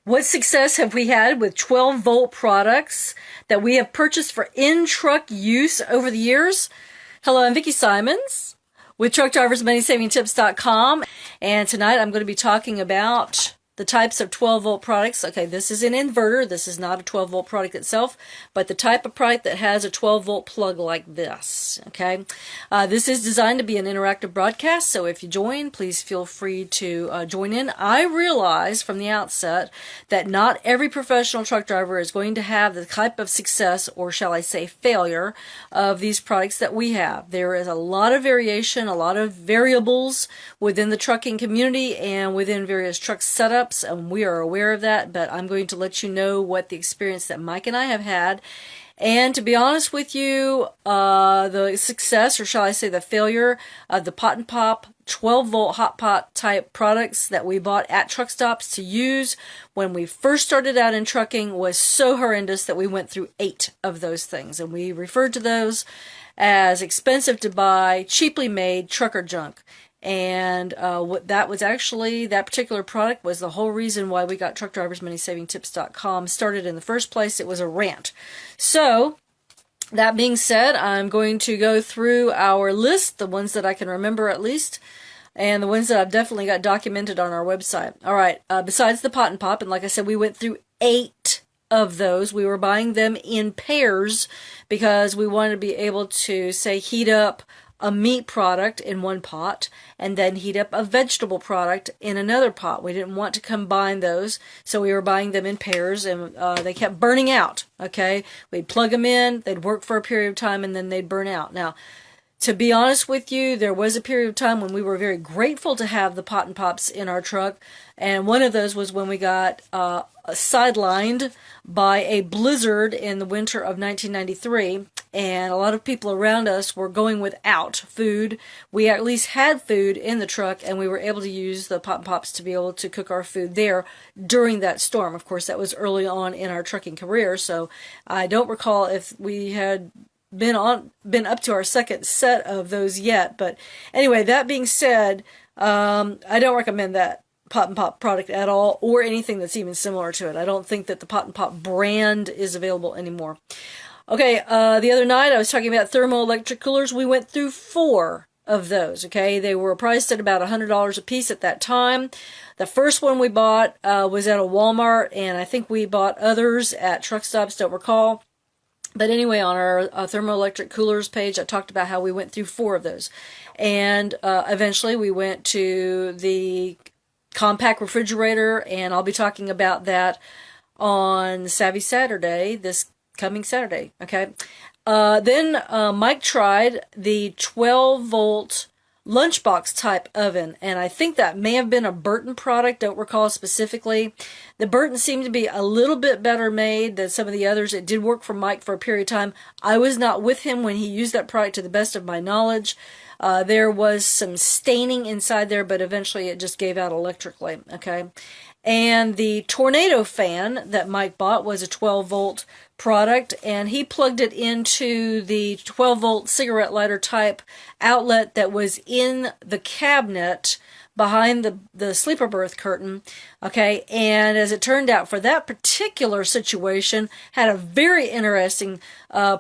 What success have we had with 12-volt products that we have purchased for in-truck use over the years? Hello, I'm Vicki Simons with TruckDriversMoneySavingTips.com, and tonight I'm going to be talking about the types of 12-volt products. Okay, this is an inverter. This is not a 12-volt product itself, but the type of product that has a 12-volt plug like this. Okay, this is designed to be an interactive broadcast, so if you join, please feel free to join in. I realize from the outset that not every professional truck driver is going to have the type of success, or shall I say failure, of these products that we have. There is a lot of variation, a lot of variables within the trucking community and within various truck setups, and we are aware of that, but I'm going to let you know what the experience that Mike and I have had. And to be honest with you, the success, or shall I say the failure, of the Pot and Pop 12-volt hot pot type products that we bought at truck stops to use when we first started out in trucking was so horrendous that we went through 8 of those things, and we referred to those as expensive to buy, cheaply made trucker junk. And what that was actually, that particular product was the whole reason why we got TruckDriversMoneySavingTips.com started in the first place. It was a rant. So, that being said, I'm going to go through our list, the ones that I can remember at least, and the ones that I've definitely got documented on our website. All right, besides the Pot and Pop, and like I said, we went through 8 of those. We were buying them in pairs because we wanted to be able to, say, heat up a meat product in one pot and then heat up a vegetable product in another pot. We didn't want to combine those, so we were buying them in pairs, and they kept burning out. Okay, we'd plug them in, they'd work for a period of time, and then they'd burn out. Now, to be honest with you, there was a period of time when we were very grateful to have the Pot and Pops in our truck, and one of those was when we got sidelined by a blizzard in the winter of 1993, and a lot of people around us were going without food. We at least had food in the truck, and we were able to use the Pot and Pops to be able to cook our food there during that storm. Of course, that was early on in our trucking career, so I don't recall if we had been up to our second set of those yet. But anyway, that being said, I don't recommend that Pot and Pop product at all, or anything that's even similar to it. I don't think that the Pot and Pop brand is available anymore. Okay, the other night I was talking about thermoelectric coolers. We went through 4 of those. Okay, they were priced at about $100 a piece at that time. The first one we bought was at a Walmart, and I think we bought others at truck stops, don't recall. But anyway, on our thermoelectric coolers page, I talked about how we went through 4 of those. And eventually we went to the compact refrigerator, and I'll be talking about that on Savvy Saturday, this coming Saturday. Okay. Then Mike tried the 12-volt lunchbox type oven, and I think that may have been a Burton product, don't recall specifically. The Burton seemed to be a little bit better made than some of the others. It did work for Mike for a period of time. I was not with him when he used that product to the best of my knowledge. There was some staining inside there, but eventually it just gave out electrically. Okay. And the tornado fan that Mike bought was a 12-volt product, and he plugged it into the 12-volt cigarette lighter type outlet that was in the cabinet behind the sleeper berth curtain. Okay, and as it turned out, for that particular situation, had a very interesting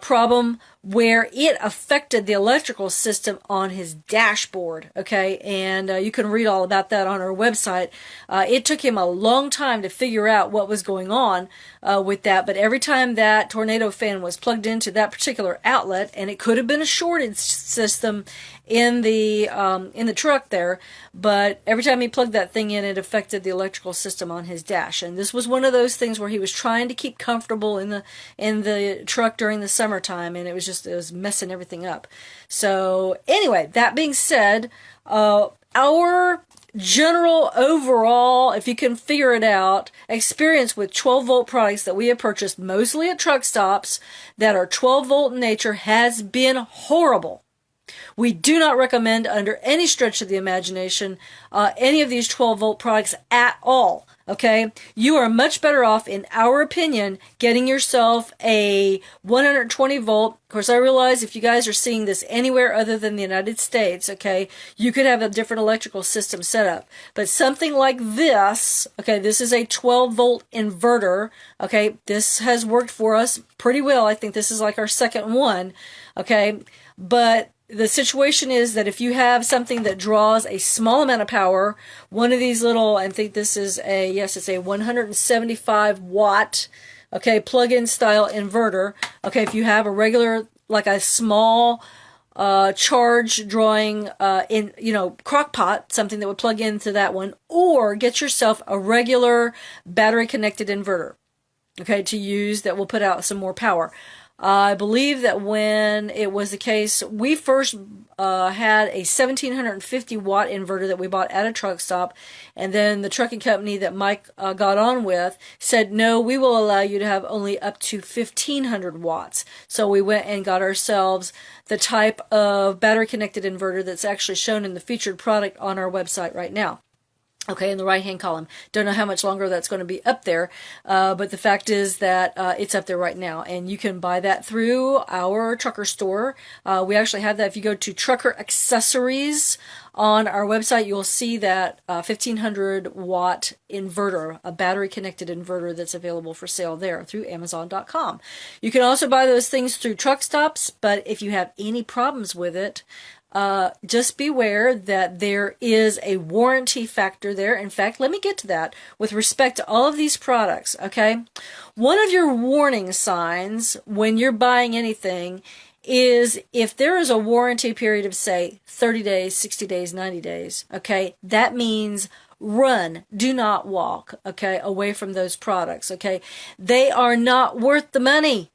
problem where it affected the electrical system on his dashboard. Okay, and you can read all about that on our website. It took him a long time to figure out what was going on with that, but every time that tornado fan was plugged into that particular outlet, and it could have been a shorted system in the truck there, but every time he plugged that thing in, it affected the electrical system on his dash. And this was one of those things where he was trying to keep comfortable in the truck during the summertime, and it was messing everything up. So anyway, that being said, our general overall, if you can figure it out, experience with 12-volt products that we have purchased mostly at truck stops that are 12-volt in nature has been horrible. We do not recommend under any stretch of the imagination any of these 12-volt products at all. Okay, you are much better off, in our opinion, getting yourself a 120 volt. Of course, I realize if you guys are seeing this anywhere other than the United States, okay, you could have a different electrical system set up. But something like this, okay, this is a 12-volt inverter. Okay, this has worked for us pretty well. I think this is like our second one. Okay, but the situation is that if you have something that draws a small amount of power, one of these little, I think this is a, yes, it's a 175 watt, okay, plug-in style inverter. Okay, if you have a regular, like a small charge drawing crock pot, something that would plug into that one, or get yourself a regular battery connected inverter, okay, to use that will put out some more power. I believe that when it was the case, we first had a 1750 watt inverter that we bought at a truck stop, and then the trucking company that Mike got on with said, no, we will allow you to have only up to 1500 watts. So we went and got ourselves the type of battery connected inverter that's actually shown in the featured product on our website right now. Okay, in the right-hand column. Don't know how much longer that's going to be up there, but the fact is that it's up there right now, and you can buy that through our trucker store. We actually have that. If you go to Trucker Accessories on our website, you'll see that 1500 watt inverter, a battery-connected inverter that's available for sale there through Amazon.com. You can also buy those things through truck stops, but if you have any problems with it, just beware that there is a warranty factor there. In fact, let me get to that with respect to all of these products, okay? One of your warning signs when you're buying anything is if there is a warranty period of, say, 30 days, 60 days, 90 days, okay? That means run, do not walk, okay, away from those products, okay? They are not worth the money.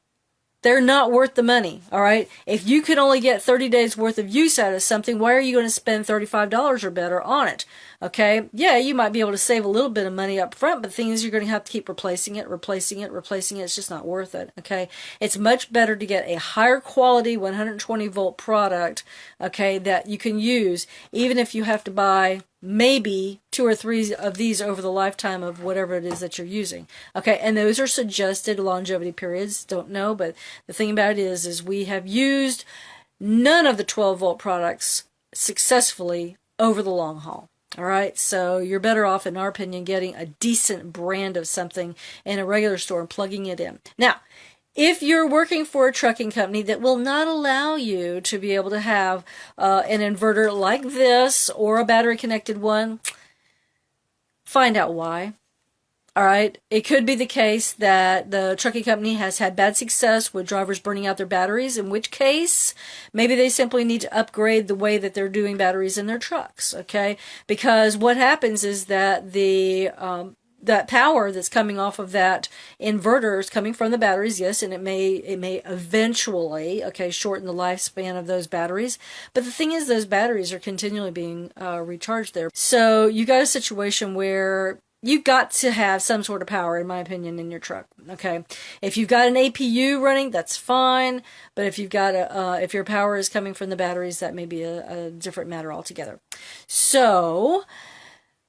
They're not worth the money, all right? If you can only get 30 days worth of use out of something, why are you going to spend $35 or better on it, okay? Yeah, you might be able to save a little bit of money up front, but the thing is you're going to have to keep replacing it. It's just not worth it, okay? It's much better to get a higher quality 120 volt product, okay, that you can use, even if you have to buy maybe 2 or 3 of these over the lifetime of whatever it is that you're using. Okay, and those are suggested longevity periods. Don't know, but the thing about it is we have used none of the 12 volt products successfully over the long haul. All right, so you're better off, in our opinion, getting a decent brand of something in a regular store and plugging it in. Now, if you're working for a trucking company that will not allow you to be able to have an inverter like this or a battery connected one, find out why. All right, it could be the case that the trucking company has had bad success with drivers burning out their batteries, in which case maybe they simply need to upgrade the way that they're doing batteries in their trucks, okay? Because what happens is that that power that's coming off of that inverter is coming from the batteries, yes, and it may eventually, okay, shorten the lifespan of those batteries. But the thing is, those batteries are continually being recharged there. So you got a situation where you've got to have some sort of power, in my opinion, in your truck. Okay, if you've got an APU running, that's fine. But if you've got if your power is coming from the batteries, that may be a different matter altogether. So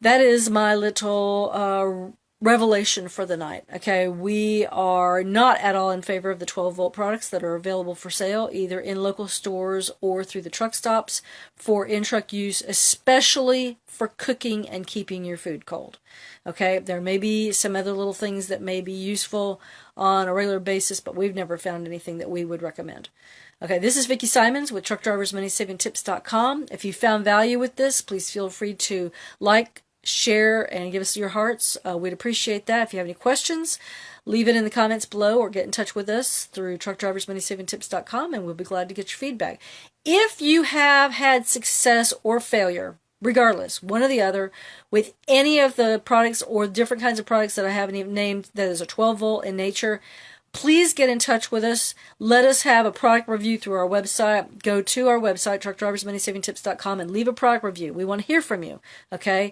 that is my little revelation for the night. Okay, we are not at all in favor of the 12 volt products that are available for sale, either in local stores or through the truck stops for in-truck use, especially for cooking and keeping your food cold. Okay, there may be some other little things that may be useful on a regular basis, but we've never found anything that we would recommend. Okay, this is Vicki Simons with TruckDriversMoneySavingTips.com. If you found value with this, please feel free to like, share, and give us your hearts. We'd appreciate that. If you have any questions, leave it in the comments below or get in touch with us through TruckDriversMoneySavingTips.com, and we'll be glad to get your feedback. If you have had success or failure, regardless, one or the other, with any of the products or different kinds of products that I haven't even named that is a 12 volt in nature, please get in touch with us. Let us have a product review through our website. Go to our website, TruckDriversMoneySavingTips.com, and leave a product review. We want to hear from you, okay?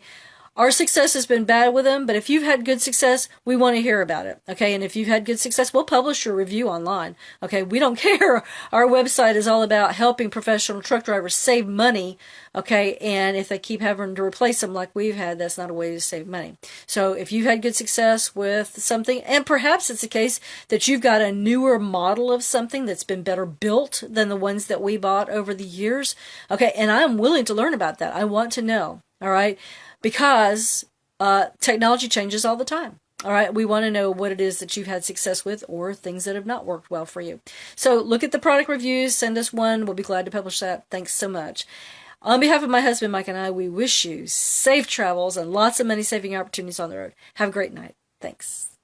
our success has been bad with them, but if you've had good success, we want to hear about it. Okay. And if you've had good success, we'll publish your review online. Okay. We don't care. Our website is all about helping professional truck drivers save money. Okay. And if they keep having to replace them like we've had, that's not a way to save money. So if you've had good success with something, and perhaps it's the case that you've got a newer model of something that's been better built than the ones that we bought over the years. Okay. And I'm willing to learn about that. I want to know. All right. Because technology changes all the time. All right, we want to know what it is that you've had success with or things that have not worked well for you. So look at the product reviews, send us one. We'll be glad to publish that. Thanks so much. On behalf of my husband, Mike, and I, we wish you safe travels and lots of money-saving opportunities on the road. Have a great night. Thanks.